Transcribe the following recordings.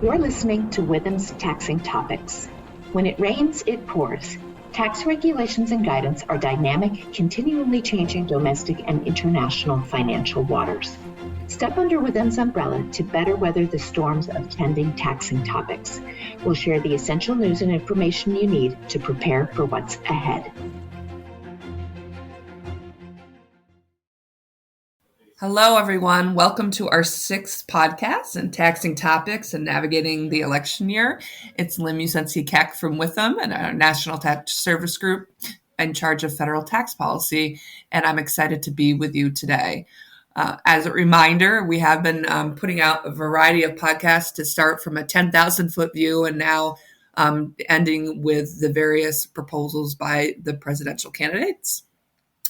You're listening to Witham's Taxing Topics. When it rains, it pours. Tax regulations and guidance are dynamic, continually changing domestic and international financial waters. Step under Witham's umbrella to better weather the storms of tending taxing topics. We'll share the essential news and information you need to prepare for what's ahead. Hello, everyone. Welcome to our 6th podcast in taxing topics and navigating the election year. It's Lim Usensi-Keck from Witham and our National Tax Service Group in charge of federal tax policy, and I'm excited to be with you today. As a reminder, we have been putting out a variety of podcasts to start from a 10,000-foot view and now ending with the various proposals by the presidential candidates.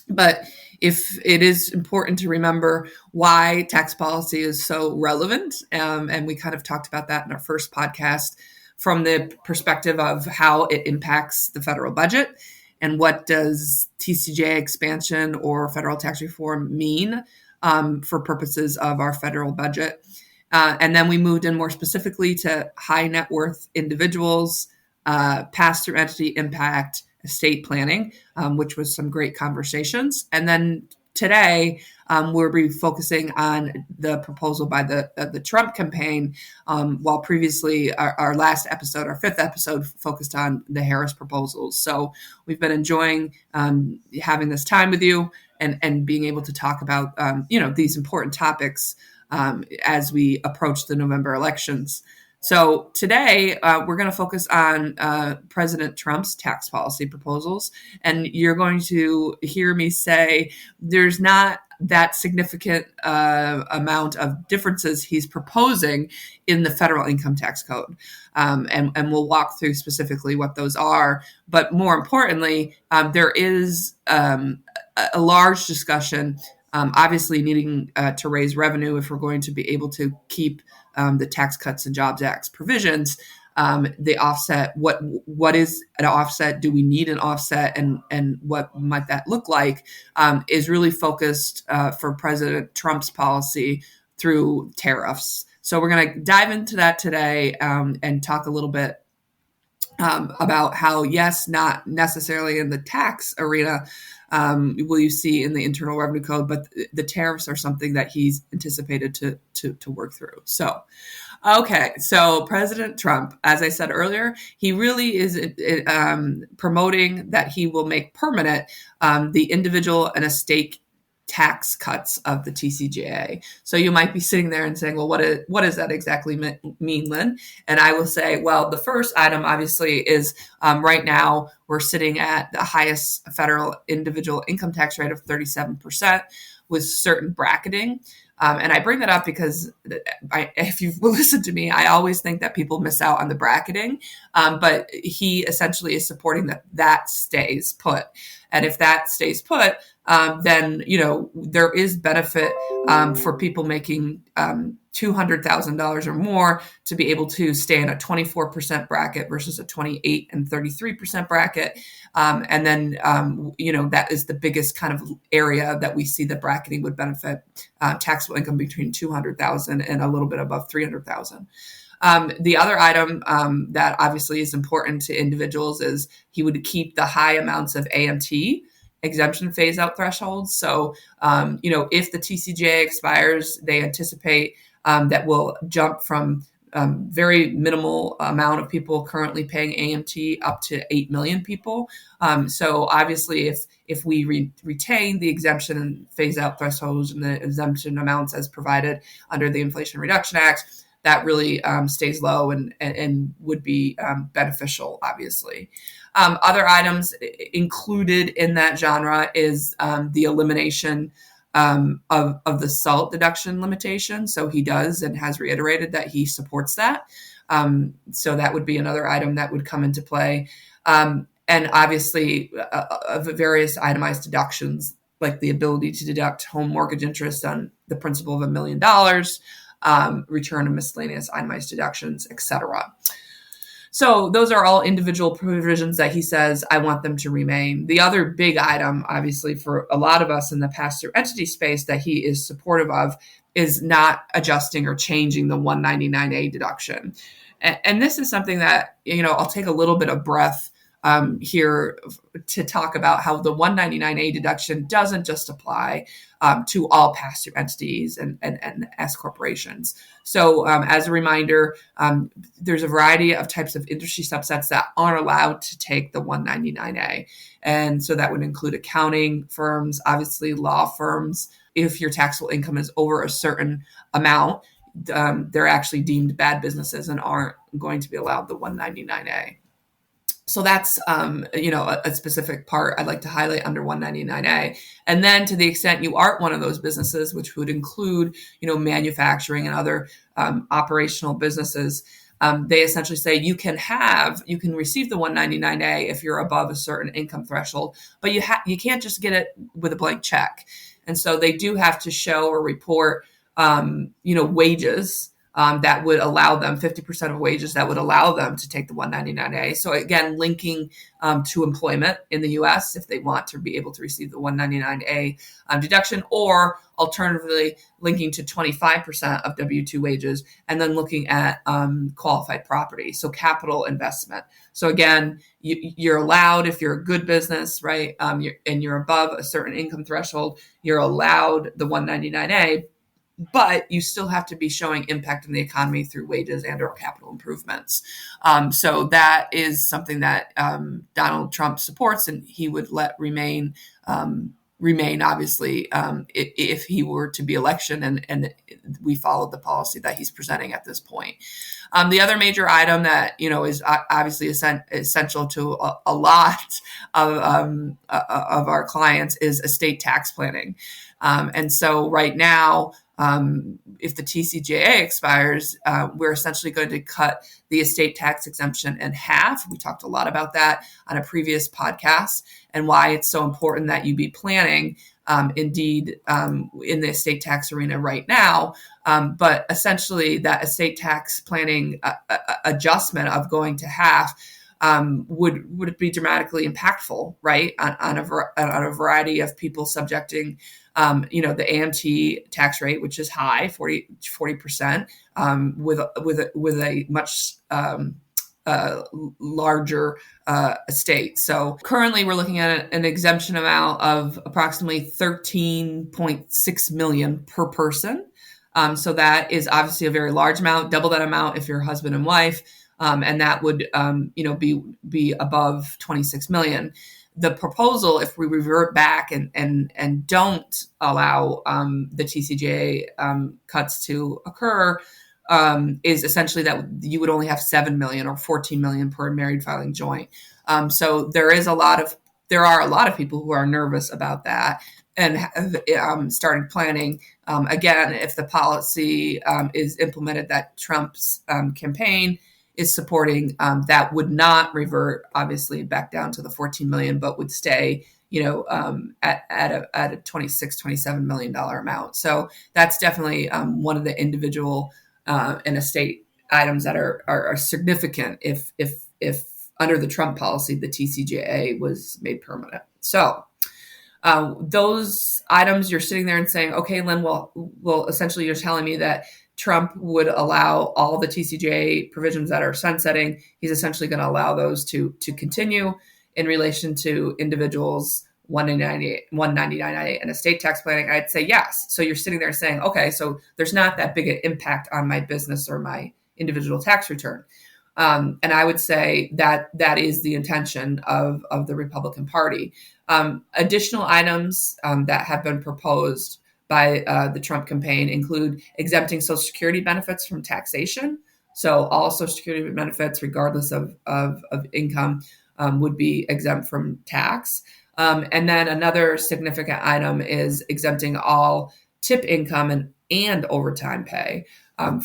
But if it is important to remember why tax policy is so relevant, and we kind of talked about that in our first podcast from the perspective of how it impacts the federal budget and what does TCJA expansion or federal tax reform mean for purposes of our federal budget. And then we moved in more specifically to high net worth individuals, pass-through entity impact, estate planning, which was some great conversations. And then today, we'll be focusing on the proposal by the Trump campaign, while previously our last episode, our 5th episode, focused on the Harris proposals. So we've been enjoying having this time with you and being able to talk about these important topics as we approach the November elections. So today, we're going to focus on President Trump's tax policy proposals. And you're going to hear me say there's not that significant amount of differences he's proposing in the federal income tax code. And we'll walk through specifically what those are. But more importantly, there is a large discussion, obviously needing to raise revenue if we're going to be able to keep the Tax Cuts and Jobs Act provisions, the offset, what is an offset? Do we need an offset? And what might that look like is really focused for President Trump's policy through tariffs. So we're going to dive into that today and talk a little bit about how, yes, not necessarily in the tax arena will you see in the Internal Revenue Code, but the tariffs are something that he's anticipated to work through. So President Trump, as I said earlier, he really is promoting that he will make permanent the individual and estate tax cuts of the TCJA. So you might be sitting there and saying, well, what does that exactly mean, Lynn? And I will say, well, the first item obviously is right now we're sitting at the highest federal individual income tax rate of 37% with certain bracketing. And I bring that up because if you've listened to me, I always think that people miss out on the bracketing. But he essentially is supporting that stays put. And if that stays put, then, there is benefit for people making $200,000 or more to be able to stay in a 24% bracket versus a 28 and 33% bracket. And then, that is the biggest kind of area that we see that bracketing would benefit taxable income between $200,000 and a little bit above $300,000. The other item that obviously is important to individuals is he would keep the high amounts of AMT exemption phase out thresholds. So, if the TCJA expires, they anticipate that will jump from very minimal amount of people currently paying AMT up to 8 million people. So obviously, if we retain the exemption and phase out thresholds and the exemption amounts as provided under the Inflation Reduction Act, that really stays low and would be beneficial, obviously. Other items included in that genre is the elimination of the SALT deduction limitation. So he does and has reiterated that he supports that. So that would be another item that would come into play. And obviously, of various itemized deductions, like the ability to deduct home mortgage interest on the principal of $1 million, return of miscellaneous itemized deductions, etc. So those are all individual provisions that he says, I want them to remain. The other big item, obviously, for a lot of us in the pass-through entity space that he is supportive of is not adjusting or changing the 199A deduction. And this is something that, I'll take a little bit of breath here to talk about how the 199A deduction doesn't just apply to all pass-through entities and S corporations. So as a reminder, there's a variety of types of industry subsets that aren't allowed to take the 199A. And so that would include accounting firms, obviously law firms. If your taxable income is over a certain amount, they're actually deemed bad businesses and aren't going to be allowed the 199A. So that's, a specific part I'd like to highlight under 199A. And then to the extent you aren't one of those businesses, which would include, manufacturing and other operational businesses, they essentially say you can receive the 199A if you're above a certain income threshold, but you can't just get it with a blank check. And so they do have to show or report, wages that would allow them 50% of wages that would allow them to take the 199A. So again, linking to employment in the U.S. if they want to be able to receive the 199A deduction, or alternatively linking to 25% of W-2 wages, and then looking at qualified property, so capital investment. So again, you're allowed, if you're a good business, right, and you're above a certain income threshold, you're allowed the 199A. But you still have to be showing impact in the economy through wages and or capital improvements. So that is something that Donald Trump supports, and he would let remain, obviously, if he were to be elected, and we followed the policy that he's presenting at this point. The other major item that, is obviously essential to a lot of our clients is estate tax planning. And so right now, if the TCJA expires, we're essentially going to cut the estate tax exemption in half. We talked a lot about that on a previous podcast and why it's so important that you be planning, indeed, in the estate tax arena right now. But essentially that estate tax planning adjustment of going to half would be dramatically impactful, right, on a variety of people subjecting the AMT tax rate, which is high, 40%, with a much larger estate. So currently we're looking at an exemption amount of approximately $13.6 million per person. So that is obviously a very large amount, double that amount if you're husband and wife, and that would be above 26 million. The proposal, if we revert back and don't allow the TCJA cuts to occur, is essentially that you would only have 7 million or 14 million per married filing joint. So there are a lot of people who are nervous about that and have started planning. Again, if the policy is implemented that Trump's campaign is supporting, that would not revert obviously back down to the 14 million, but would stay, at a 26, $27 million amount. So that's definitely one of the individual and estate items that are significant if under the Trump policy, the TCJA was made permanent. So those items, you're sitting there and saying, okay, Lynn, well, essentially you're telling me that Trump would allow all the TCJA provisions that are sunsetting. He's essentially going to allow those to continue in relation to individuals, 199A and estate tax planning. I'd say yes. So you're sitting there saying, okay, so there's not that big an impact on my business or my individual tax return. And I would say that is the intention of the Republican Party. Additional items that have been proposed by the Trump campaign include exempting Social Security benefits from taxation. So all Social Security benefits, regardless of income, would be exempt from tax. And then another significant item is exempting all tip income and overtime pay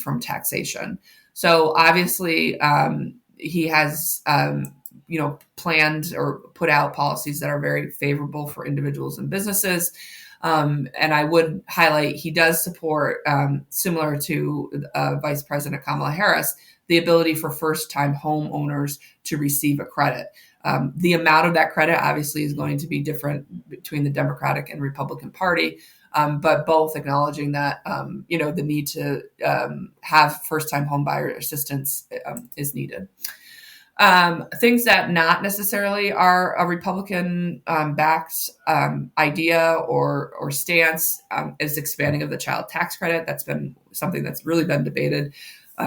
from taxation. So obviously he has planned or put out policies that are very favorable for individuals and businesses. And I would highlight he does support, similar to Vice President Kamala Harris, the ability for first-time homeowners to receive a credit. The amount of that credit obviously is going to be different between the Democratic and Republican Party. but both acknowledging that, the need to have first-time home buyer assistance is needed. Things that not necessarily are a Republican backed idea or stance is expanding of the child tax credit. That's been something that's really been debated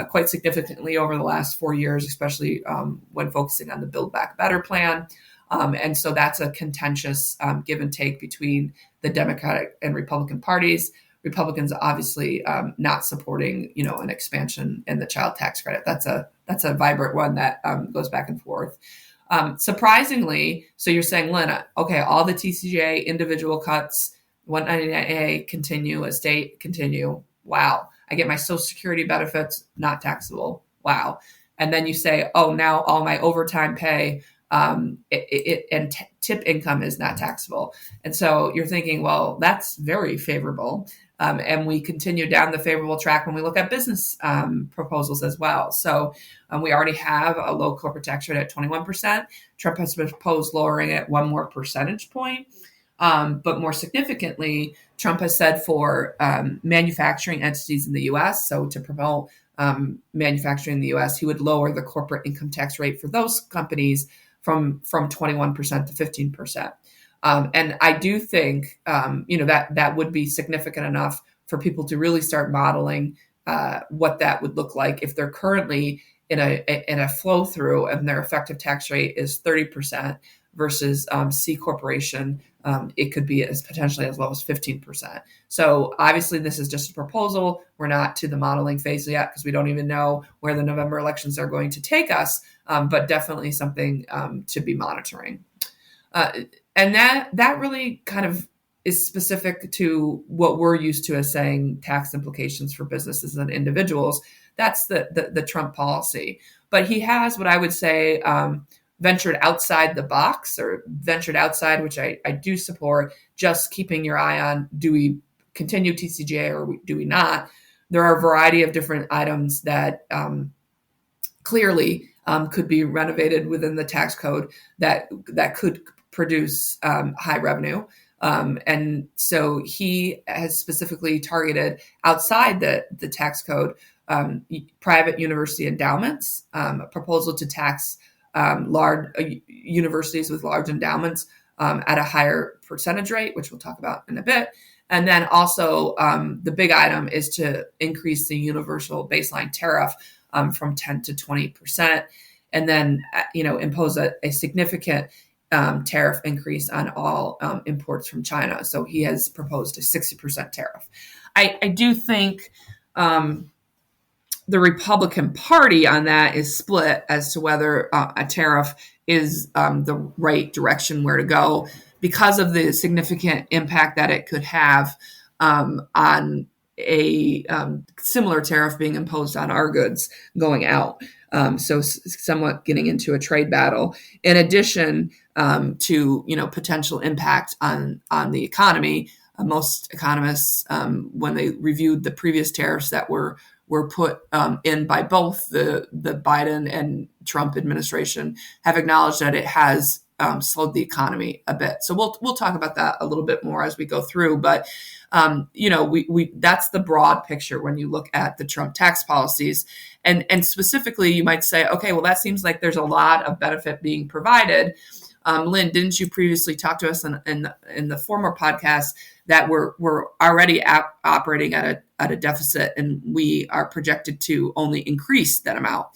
quite significantly over the last 4 years, especially when focusing on the Build Back Better plan. And so that's a contentious give and take between the Democratic and Republican parties. Republicans obviously not supporting, an expansion in the child tax credit. That's a vibrant one that goes back and forth. Surprisingly, so you're saying, Lynn, okay, all the TCJA individual cuts, 199A continue, estate continue. Wow. I get my Social Security benefits, not taxable. Wow. And then you say, oh, now all my overtime pay and tip income is not taxable. And so you're thinking, well, that's very favorable. And we continue down the favorable track when we look at business proposals as well. So we already have a low corporate tax rate at 21%. Trump has proposed lowering it one more percentage point. But more significantly, Trump has said for manufacturing entities in the U.S., so to promote manufacturing in the U.S., he would lower the corporate income tax rate for those companies from 21% to 15%. And I do think, that would be significant enough for people to really start modeling what that would look like if they're currently in a flow through and their effective tax rate is 30% versus C corporation. It could be potentially as low as 15%. So obviously this is just a proposal. We're not to the modeling phase yet because we don't even know where the November elections are going to take us, but definitely something to be monitoring. And that really kind of is specific to what we're used to as saying tax implications for businesses and individuals. That's the Trump policy. But he has what I would say ventured outside the box or ventured outside, which I do support, just keeping your eye on, do we continue TCJA or do we not? There are a variety of different items that clearly could be renovated within the tax code that could produce high revenue. And so he has specifically targeted outside the tax code private university endowments, a proposal to tax large universities with large endowments at a higher percentage rate, which we'll talk about in a bit. And then also the big item is to increase the universal baseline tariff from 10 to 20%, and then impose a significant tariff increase on all imports from China. So he has proposed a 60% tariff. I do think the Republican Party on that is split as to whether a tariff is the right direction where to go because of the significant impact that it could have on a similar tariff being imposed on our goods going out. So somewhat getting into a trade battle. In addition to potential impact on the economy, most economists, when they reviewed the previous tariffs that were put in by both the Biden and Trump administration, have acknowledged that it has slowed the economy a bit. So we'll talk about that a little bit more as we go through. But we that's the broad picture when you look at the Trump tax policies, and specifically, you might say, okay, well, that seems like there's a lot of benefit being provided. Lynn, didn't you previously talk to us in the former podcast that we're already operating at a deficit, and we are projected to only increase that amount?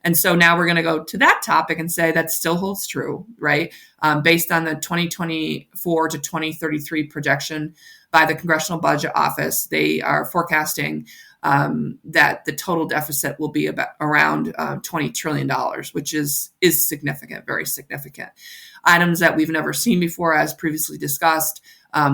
And so now we're going to go to that topic and say that still holds true, right? Based on the 2024 to 2033 projection by the Congressional Budget Office, they are forecasting that the total deficit will be around $20 trillion, which is significant, very significant. Items that we've never seen before, as previously discussed.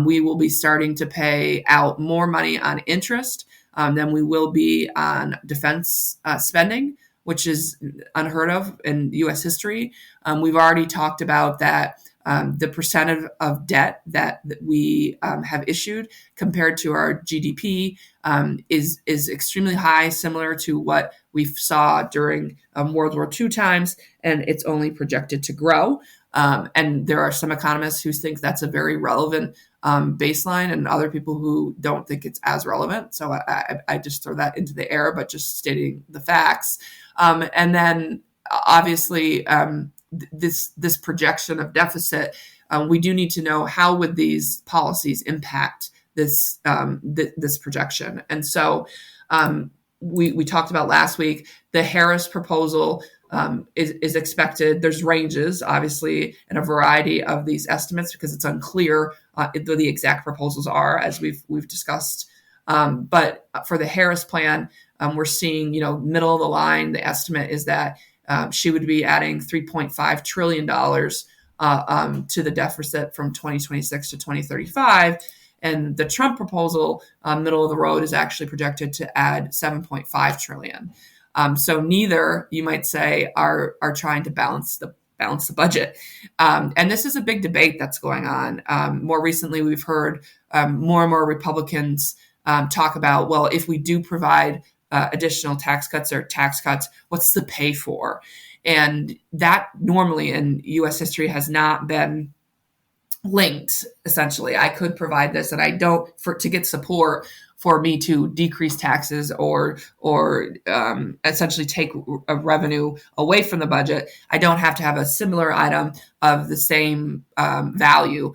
We will be starting to pay out more money on interest than we will be on defense spending, which is unheard of in U.S. history. We've already talked about that. The percent of debt that we have issued compared to our GDP is extremely high, similar to what we saw during World War II times, and it's only projected to grow. And there are some economists who think that's a very relevant baseline, and other people who don't think it's as relevant. So I just throw that into the air, but just stating the facts. And then obviously this projection of deficit, we do need to know how would these policies impact this this projection. And so we talked about last week, the Harris proposal is expected. There's ranges, obviously, in a variety of these estimates because it's unclear the exact proposals are, as we've discussed. But for the Harris plan, we're seeing, middle of the line. The estimate is that she would be adding $3.5 trillion to the deficit from 2026 to 2035. And the Trump proposal, middle of the road, is actually projected to add $7.5 trillion. So neither, you might say, are trying to balance the budget. And this is a big debate that's going on. More recently, we've heard more and more Republicans talk about, well, if we do provide additional tax cuts, what's the pay for? And that normally in U.S. history has not been linked. Essentially, I could provide this, and I don't to get support for me to decrease taxes or essentially take a revenue away from the budget. I don't have to have a similar item of the same value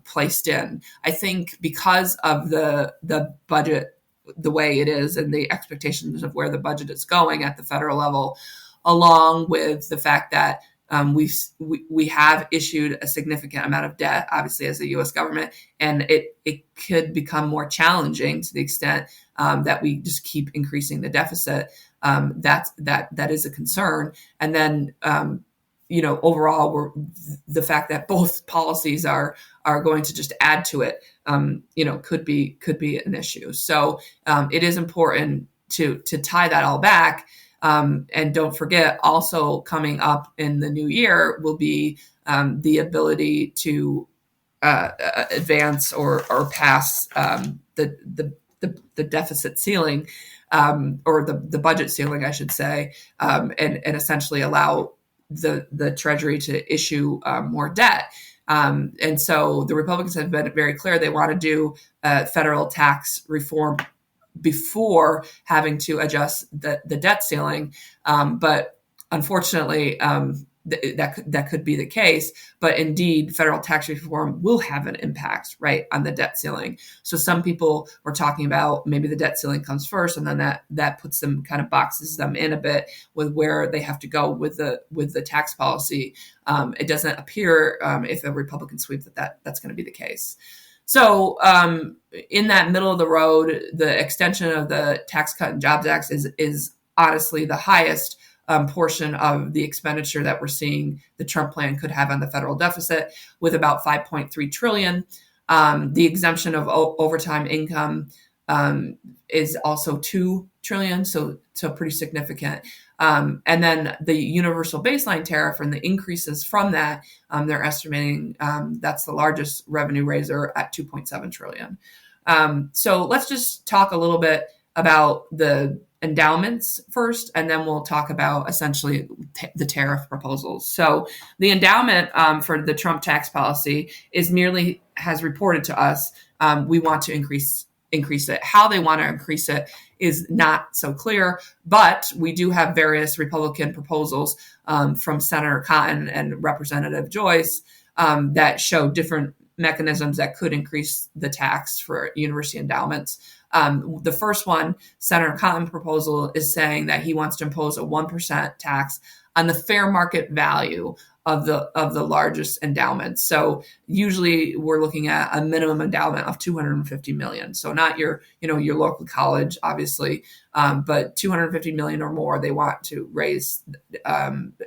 placed in. I think because of the budget the way it is and the expectations of where the budget is going at the federal level, along with the fact that we have issued a significant amount of debt, obviously, as the U.S. government, and it could become more challenging to the extent that we just keep increasing the deficit. That is a concern. And then, overall, the fact that both policies are going to just add to it, could be an issue. So it is important to tie that all back. And don't forget, also coming up in the new year will be the ability to advance or pass the deficit ceiling, or the budget ceiling, I should say, and essentially allow the Treasury to issue more debt. And so the Republicans have been very clear they want to do federal tax reform before having to adjust the debt ceiling. But unfortunately, that could be the case. But indeed, federal tax reform will have an impact, right, on the debt ceiling. So some people were talking about maybe the debt ceiling comes first, and then that puts them, kind of boxes them in a bit with where they have to go with the tax policy. It doesn't appear, if a Republican sweep, that's going to be the case. So in that middle of the road, the extension of the Tax Cut and Jobs Act is honestly the highest portion of the expenditure that we're seeing the Trump plan could have on the federal deficit, with about $5.3 trillion. The exemption of overtime income is also $2 trillion, so pretty significant. And then the universal baseline tariff and the increases from that, they're estimating that's the largest revenue raiser at $2.7 trillion. So let's just talk a little bit about the endowments first, and then we'll talk about essentially the tariff proposals. So the endowment for the Trump tax policy has reported to us, we want to increase it. How they want to increase it is not so clear, but we do have various Republican proposals from Senator Cotton and Representative Joyce that show different mechanisms that could increase the tax for university endowments. The first one, Senator Cotton proposal, is saying that he wants to impose a 1% tax on the fair market value of the largest endowments. So usually we're looking at a minimum endowment of $250 million. So not your local college, obviously, but $250 million or more. They want to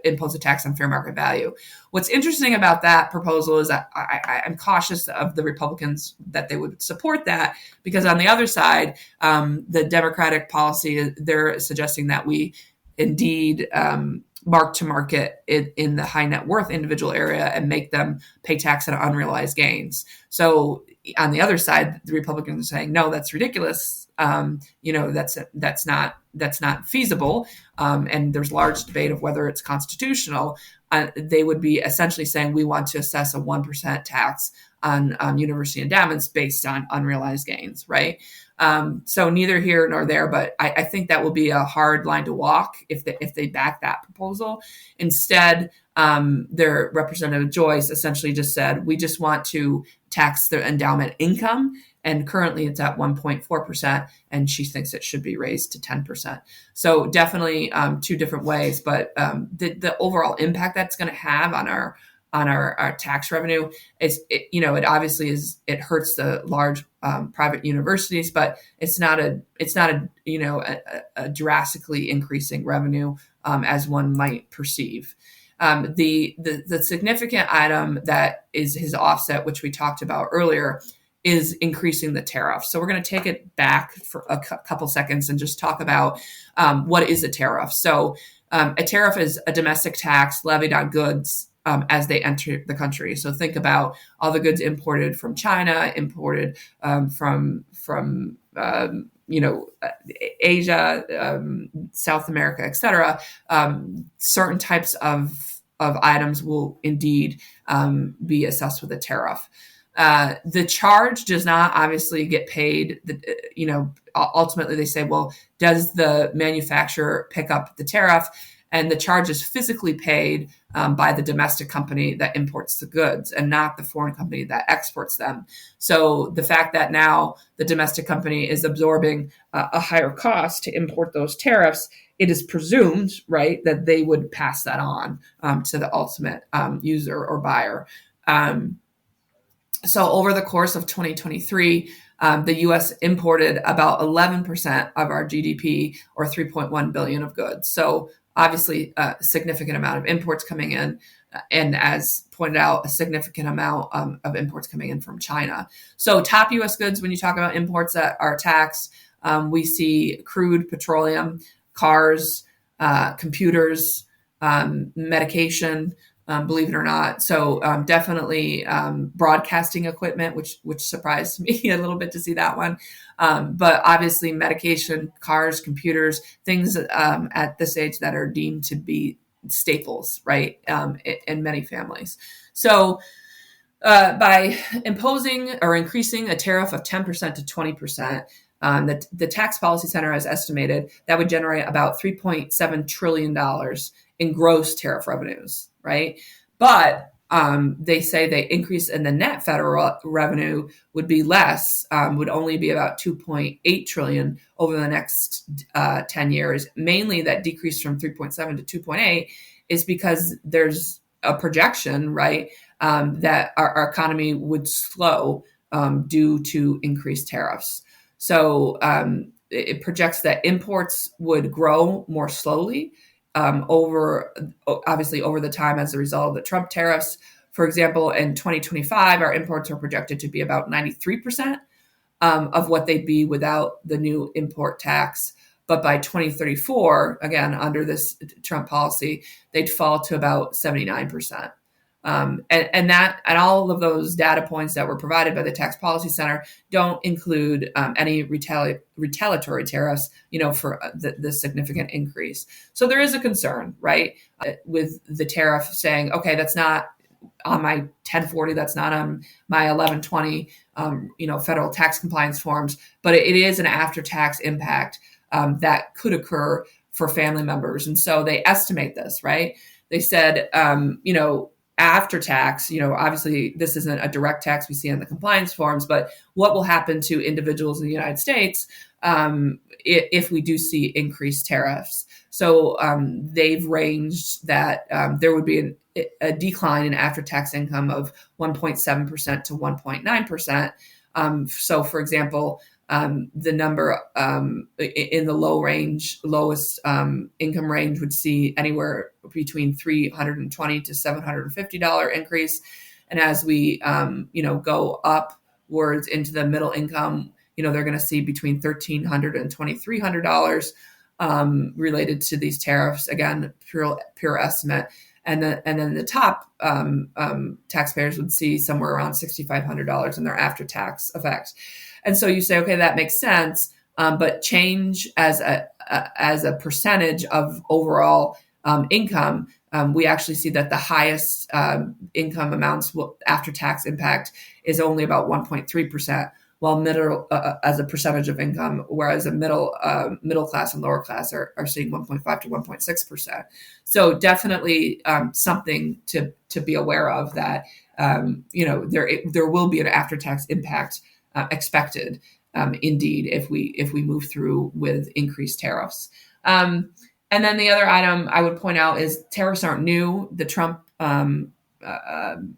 impose a tax on fair market value. What's interesting about that proposal is that I'm cautious of the Republicans that they would support that, because on the other side, the Democratic policy, they're suggesting that we indeed mark to market in the high net worth individual area and make them pay tax on unrealized gains. So on the other side, the Republicans are saying, no, that's ridiculous. that's not feasible, and there's large debate of whether it's constitutional. They would be essentially saying we want to assess a 1% tax on university endowments based on unrealized gains, right? So neither here nor there, but I think that will be a hard line to walk if they back that proposal. Instead, their Representative Joyce essentially just said, we just want to tax the endowment income. And currently it's at 1.4%, and she thinks it should be raised to 10%. So definitely two different ways, but the overall impact that's going to have on our tax revenue is, it obviously it hurts the large private universities, but it's not a drastically increasing revenue as one might perceive. The significant item that is his offset, which we talked about earlier, is increasing the tariff. So we're going to take it back for a couple seconds and just talk about what is a tariff. So a tariff is a domestic tax levied on goods as they enter the country. So think about all the goods imported from China, imported from Asia, South America, etc. Certain types of items will indeed be assessed with a tariff. The charge does not obviously get paid. Ultimately they say, well, does the manufacturer pick up the tariff? And the charge is physically paid by the domestic company that imports the goods and not the foreign company that exports them. So the fact that now the domestic company is absorbing a higher cost to import those tariffs, it is presumed, right, that they would pass that on to the ultimate user or buyer. So over the course of 2023, the U.S. imported about 11% of our GDP, or 3.1 billion of goods. So obviously, a significant amount of imports coming in, and as pointed out, a significant amount of imports coming in from China. So top U.S. goods, when you talk about imports that are taxed, we see crude, petroleum, cars, computers, medication, believe it or not. So definitely broadcasting equipment, which surprised me a little bit to see that one. But obviously medication, cars, computers, things at this age that are deemed to be staples, right, in many families. So by imposing or increasing a tariff of 10% to 20%, the Tax Policy Center has estimated that would generate about $3.7 trillion in gross tariff revenues, right? But they say the increase in the net federal revenue would be less, would only be about 2.8 trillion over the next 10 years. Mainly that decrease from 3.7 to 2.8 is because there's a projection, right, that our economy would slow due to increased tariffs. So it projects that imports would grow more slowly over the time as a result of the Trump tariffs. For example, in 2025, our imports are projected to be about 93% of what they'd be without the new import tax. But by 2034, again, under this Trump policy, they'd fall to about 79%. And all of those data points that were provided by the Tax Policy Center don't include any retaliatory tariffs, for the significant increase. So there is a concern, right, with the tariff saying, okay, that's not on my 1040, that's not on my 1120, federal tax compliance forms, but it is an after-tax impact that could occur for family members. And so they estimate this, right? They said, after tax, obviously this isn't a direct tax we see on the compliance forms, but what will happen to individuals in the United States if we do see increased tariffs? So they've ranged that there would be a decline in after-tax income of 1.7% to 1.9%. So, for example, the number in the lowest income range would see anywhere between $320 to $750 increase. And as we, go upwards into the middle income, they're going to see between $1,300 and $2,300 related to these tariffs. Again, pure estimate. And then the top taxpayers would see somewhere around $6,500 in their after-tax effects. And so you say, okay, that makes sense. But change as a percentage of overall income, we actually see that the highest income amounts after tax impact is only about 1.3%, while middle as a percentage of income, whereas a middle class and lower class are seeing 1.5 to 1.6%. So definitely something to be aware of, that there will be an after tax impact expected. Indeed, if we move through with increased tariffs. And then the other item I would point out is tariffs aren't new. The Trump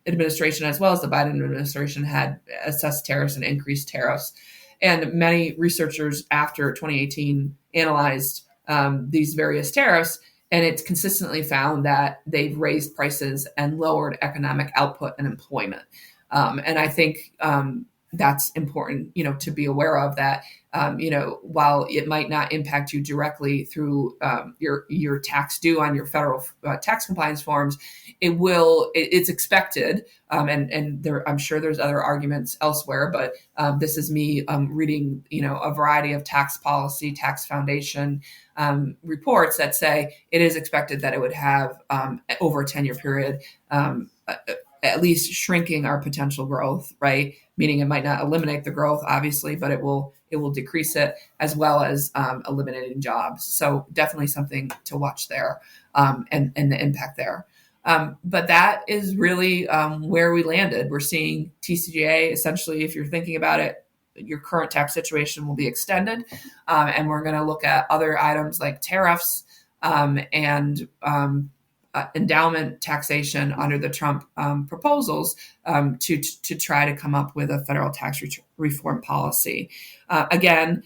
administration, as well as the Biden administration, had assessed tariffs and increased tariffs. And many researchers after 2018 analyzed these various tariffs, and it's consistently found that they've raised prices and lowered economic output and employment. And I think that's important, to be aware of, that, while it might not impact you directly through your tax due on your federal tax compliance forms, it's expected. And there, I'm sure there's other arguments elsewhere, but this is me reading, a variety of tax policy, tax foundation reports that say it is expected that it would have, over a 10-year period, at least shrinking our potential growth, right? Meaning it might not eliminate the growth, obviously, but it will decrease it, as well as eliminating jobs. So definitely something to watch there, and the impact there. But that is really where we landed. We're seeing TCJA, essentially, if you're thinking about it, your current tax situation will be extended. And we're going to look at other items like tariffs and endowment taxation under the Trump proposals, to try to come up with a federal tax reform policy. Again,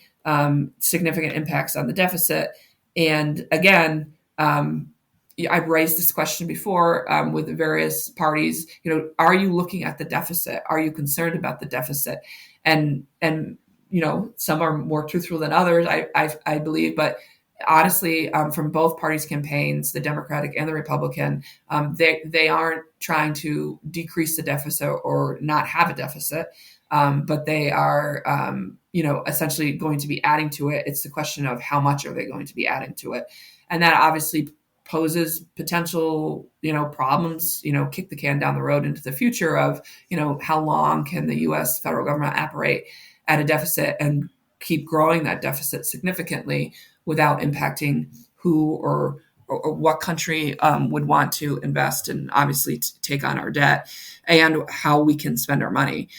significant impacts on the deficit. And again, I've raised this question before with the various parties. Are you looking at the deficit? Are you concerned about the deficit? And some are more truthful than others, I believe, but honestly, from both parties' campaigns, the Democratic and the Republican, they aren't trying to decrease the deficit or not have a deficit, but they are, essentially going to be adding to it. It's the question of how much are they going to be adding to it, and that obviously poses potential, problems. Kick the can down the road into the future of, how long can the U.S. federal government operate at a deficit and keep growing that deficit significantly without impacting who or what country would want to invest and obviously take on our debt, and how we can spend our money.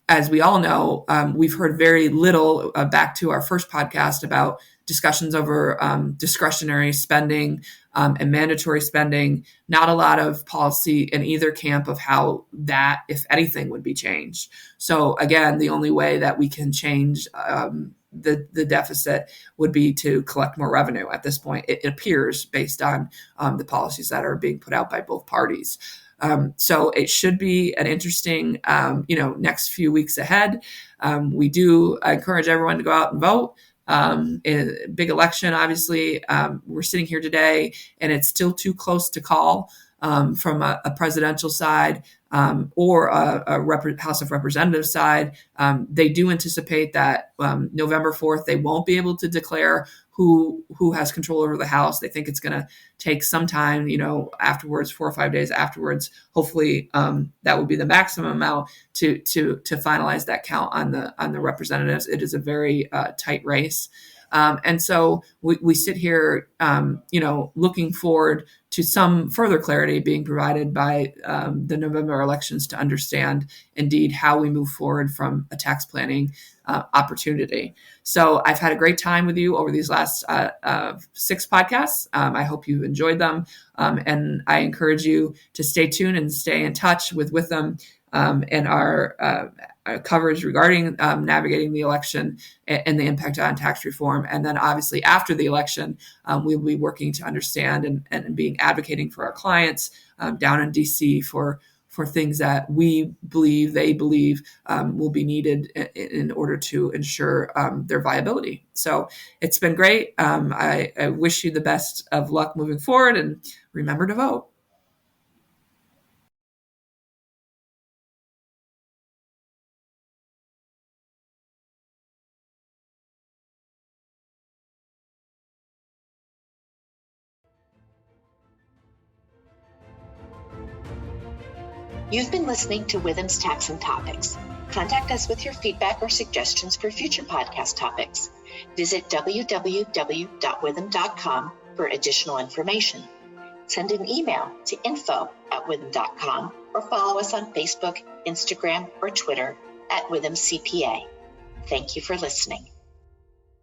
As we all know, we've heard very little, back to our first podcast, about discussions over discretionary spending and mandatory spending. Not a lot of policy in either camp of how that, if anything, would be changed. So again, the only way that we can change the deficit would be to collect more revenue at this point, it appears, based on the policies that are being put out by both parties. So it should be an interesting, next few weeks ahead. We do encourage everyone to go out and vote. Big election, obviously. We're sitting here today, and it's still too close to call from a presidential side or a House of Representatives side. They do anticipate that November 4th, they won't be able to declare who has control over the House. They think it's going to take some time, afterwards, 4 or 5 days afterwards. Hopefully, that would be the maximum amount to finalize that count on the representatives. It is a very tight race. And so we sit here, looking forward to some further clarity being provided by the November elections to understand, indeed, how we move forward from a tax planning opportunity. So I've had a great time with you over these last 6 podcasts. I hope you've enjoyed them. And I encourage you to stay tuned and stay in touch with them and our coverage regarding navigating the election and the impact on tax reform. And then obviously after the election, we'll be working to understand and being advocating for our clients down in DC for things that we believe, they believe will be needed in order to ensure their viability. So it's been great. I wish you the best of luck moving forward, and remember to vote. You've been listening to Withum's Taxing Topics. Contact us with your feedback or suggestions for future podcast topics. Visit www.withum.com for additional information. Send an email to info@withum.com or follow us on Facebook, Instagram, or Twitter @WithumCPA. Thank you for listening.